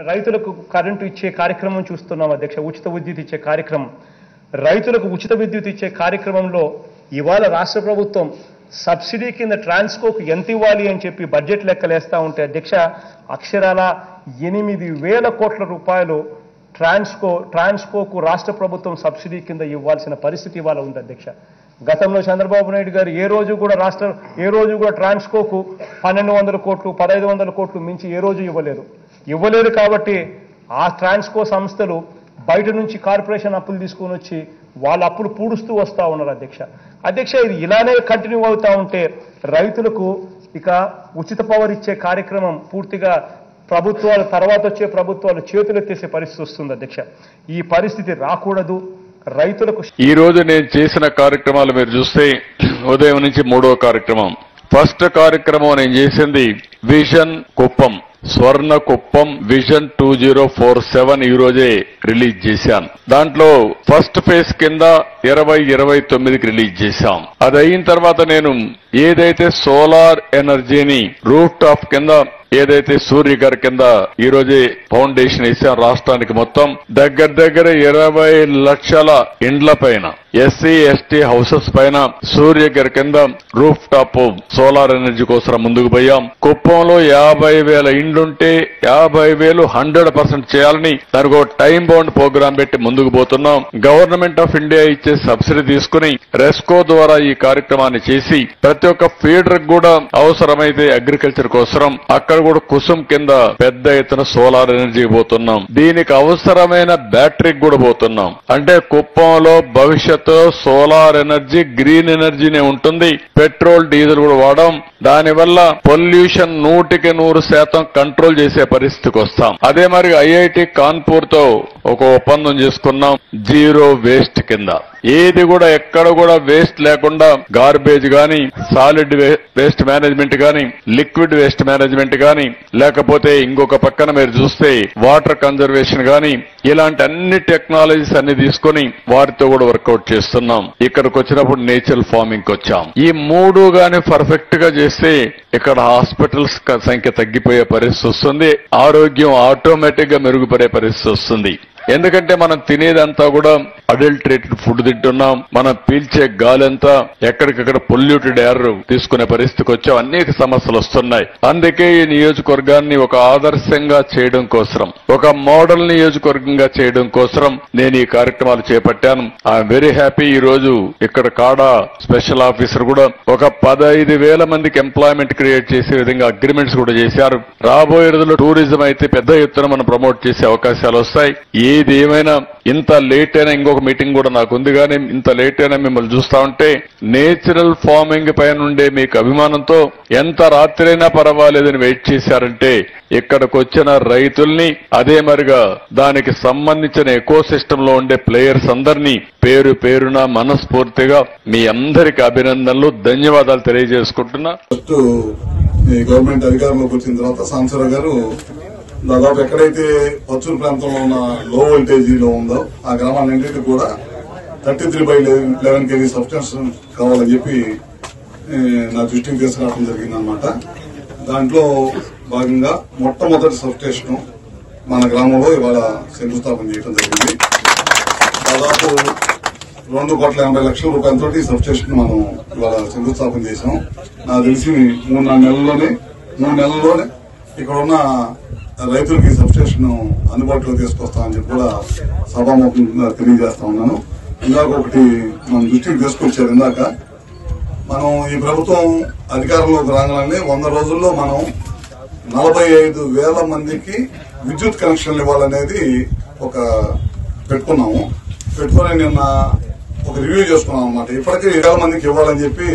రైతులకు కరెంటు ఇచ్చే కార్యక్రమం చూస్తున్నాం అధ్యక్ష. ఉచిత విద్యుత్ ఇచ్చే కార్యక్రమం, రైతులకు ఉచిత విద్యుత్ ఇచ్చే కార్యక్రమంలో ఇవాళ రాష్ట్ర ప్రభుత్వం సబ్సిడీ కింద ట్రాన్స్కోకు ఎంత ఇవ్వాలి అని చెప్పి బడ్జెట్ లెక్కలేస్తా ఉంటే అధ్యక్ష, అక్షరాల 8,000 కోట్ల రూపాయలు ట్రాన్స్కోకు రాష్ట్ర ప్రభుత్వం సబ్సిడీ కింద ఇవ్వాల్సిన పరిస్థితి ఇవాళ ఉంది అధ్యక్ష. గతంలో చంద్రబాబు నాయుడు గారు ఏ రోజు కూడా ట్రాన్స్కోకు 1,200 కోట్లు 1,500 కోట్లు మించి ఏ రోజు ఇవ్వలేదు కాబట్టి ఆ ట్రాన్స్కో సంస్థలు బయట నుంచి కార్పొరేషన్ అప్పులు తీసుకొని వచ్చి వాళ్ళ అప్పులు పూడుస్తూ వస్తూ ఉన్నారు అధ్యక్ష. ఇది ఇలానే కంటిన్యూ అవుతా ఉంటే రైతులకు ఇక ఉచిత పవర్ ఇచ్చే కార్యక్రమం పూర్తిగా ప్రభుత్వాలు తర్వాత వచ్చే ప్రభుత్వాలు చేతులెత్తేసే పరిస్థితి వస్తుంది అధ్యక్ష. ఈ పరిస్థితి రాకూడదు. రైతులకు ఈ రోజు నేను చేసిన కార్యక్రమాలు మీరు చూస్తే ఉదయం నుంచి 3వ కార్యక్రమం. ఫస్ట్ కార్యక్రమం నేను చేసింది విజన్ కుప్పం, స్వర్ణ కుప్పం విజన్ 2047 ఈ రోజే రిలీజ్ చేశాను. దాంట్లో ఫస్ట్ ఫేజ్ కింద 2029కి రిలీజ్ చేశాం. అది అయిన తర్వాత నేను ఏదైతే సోలార్ ఎనర్జీని రూఫ్ టాప్ కింద ఏదైతే సూర్య గారి కింద ఈ రోజే ఫౌండేషన్ వేసాం రాష్ట్రానికి మొత్తం దగ్గర 20 లక్షల ఇండ్ల పైన ఎస్సీ ఎస్టీ హౌసెస్ పైన సూర్య గారి కింద రూఫ్ టాప్ సోలార్ ఎనర్జీ కోసం ముందుకు పోయాం. కుప్పంలో 50,000 ఇండ్లుంటే 50,000 100% చేయాలని దానికి ఒక టైం బౌండ్ ప్రోగ్రాం పెట్టి ముందుకు పోతున్నాం. గవర్నమెంట్ ఆఫ్ ఇండియా ఇచ్చే సబ్సిడీ తీసుకుని రెస్కో ద్వారా ఈ కార్యక్రమాన్ని చేసి ప్రతి ఒక్క ఫీడర్ కూడా అవసరమైతే అగ్రికల్చర్ కోసం అక్కడ కూడా కుసుం కింద పెద్ద ఎత్తున సోలార్ ఎనర్జీ పోతున్నాం. దీనికి అవసరమైన బ్యాటరీకి కూడా పోతున్నాం. అంటే కుప్పంలో భవిష్యత్తులో సోలార్ ఎనర్జీ గ్రీన్ ఎనర్జీనే ఉంటుంది. పెట్రోల్ డీజిల్ కూడా వాడడం. దానివల్ల పొల్యూషన్ 100% కంట్రోల్ చేసే పరిస్థితికి వస్తాం. అదే మరి ఐఐటి కాన్పూర్ తో ఒక ఒప్పందం చేసుకున్నాం. జీరో వేస్ట్ కింద ఏది కూడా ఎక్కడ కూడా వేస్ట్ లేకుండా గార్బేజ్ గాని, సాలిడ్ వేస్ట్ మేనేజ్మెంట్ గాని, లిక్విడ్ వేస్ట్ మేనేజ్మెంట్ గాని, లేకపోతే ఇంకొక పక్కన మీరు చూస్తే వాటర్ కన్జర్వేషన్ గాని, ఇలాంటి అన్ని టెక్నాలజీస్ అన్ని తీసుకుని వారితో కూడా వర్కౌట్ చేస్తున్నాం. ఇక్కడికి వచ్చినప్పుడు నేచురల్ ఫార్మింగ్ వచ్చాం. ఈ 3 గాని పర్ఫెక్ట్ గా చేస్తే ఇక్కడ హాస్పిటల్స్ సంఖ్య తగ్గిపోయే పరిస్థితి వస్తుంది. ఆరోగ్యం ఆటోమేటిక్ గా మెరుగుపడే పరిస్థితి వస్తుంది. ఎందుకంటే మనం తినేదంతా కూడా అడల్టరేటెడ్ ఫుడ్ తింటున్నాం. మనం పీల్చే గాలంతా ఎక్కడికక్కడ పొల్యూటెడ్ ఎయిర్ తీసుకునే పరిస్థితికి వచ్చాం. అనేక సమస్యలు వస్తున్నాయి. అందుకే ఈ నియోజకవర్గాన్ని ఒక ఆదర్శంగా చేయడం కోసం, ఒక మోడల్ నియోజకవర్గంగా చేయడం కోసం నేను ఈ కార్యక్రమాలు చేపట్టాను. I'm very happy. ఈ రోజు ఇక్కడ కాడా స్పెషల్ ఆఫీసర్ కూడా ఒక 15,000 మందికి ఎంప్లాయ్మెంట్ క్రియేట్ చేసే విధంగా అగ్రిమెంట్స్ కూడా చేశారు. రాబోయే రోజుల్లో టూరిజం అయితే పెద్ద ఎత్తున మనం ప్రమోట్ చేసే అవకాశాలు వస్తాయి. ఏది ఏమైనా ఇంత లేట్ అయినా ఇంకొక మీటింగ్ కూడా నాకు ఉంది, కానీ ఇంత లేట్ అయినా మిమ్మల్ని చూస్తా ఉంటే నేచురల్ ఫార్మింగ్ పైన ఉండే మీకు అభిమానంతో ఎంత రాత్రైనా పర్వాలేదని వెయిట్ చేశారంటే ఇక్కడికి వచ్చిన రైతుల్ని, అదే మరిగా దానికి సంబంధించిన ఎకో సిస్టమ్ లో ఉండే ప్లేయర్స్ అందరినీ పేరు పేరున మనస్ఫూర్తిగా మీ అందరికి అభినందనలు, ధన్యవాదాలు తెలియజేసుకుంటున్నా. గవర్నమెంట్ అధికారంలోకి వచ్చిన తర్వాత సాంబశివరావు గారు దాదాపు ఎక్కడైతే పచ్చూరు ప్రాంతంలో ఉన్న లో వోల్టేజీలో ఉందో ఆ గ్రామాలన్నింటికి కూడా 33/11 kV సబ్స్టేషన్ కావాలని చెప్పి నా దృష్టికి తీసుకురావడం జరిగిందనమాట. దాంట్లో భాగంగా మొట్టమొదటి సబ్స్టేషన్ మన గ్రామంలో ఇవాళ శంకుస్థాపన చేయడం జరిగింది. దాదాపు 2,80 లక్షల రూపాయలతో ఈ సబ్స్టేషన్ మనం ఇవాళ శంకుస్థాపన చేశాం. నాకు తెలిసి 3 నెలల్లోనే ఇక్కడ ఉన్న రైతులకి సబ్స్టేషన్ అందుబాటులో తీసుకొస్తామని చెప్పి కూడా సభాముఖంగా తెలియజేస్తా ఉన్నాను. ఇందాక ఒకటి మన దృష్టికి తీసుకొచ్చారు. ఇందాక మనం ఈ ప్రభుత్వం అధికారంలోకి రాగానే 100 రోజుల్లో మనం 45,000 మందికి విద్యుత్ కనెక్షన్లు ఇవ్వాలనేది పెట్టుకుని నిన్న ఒక రివ్యూ చేసుకున్నాం అన్నమాట. ఇప్పటికే 20,000 మందికి ఇవ్వాలని చెప్పి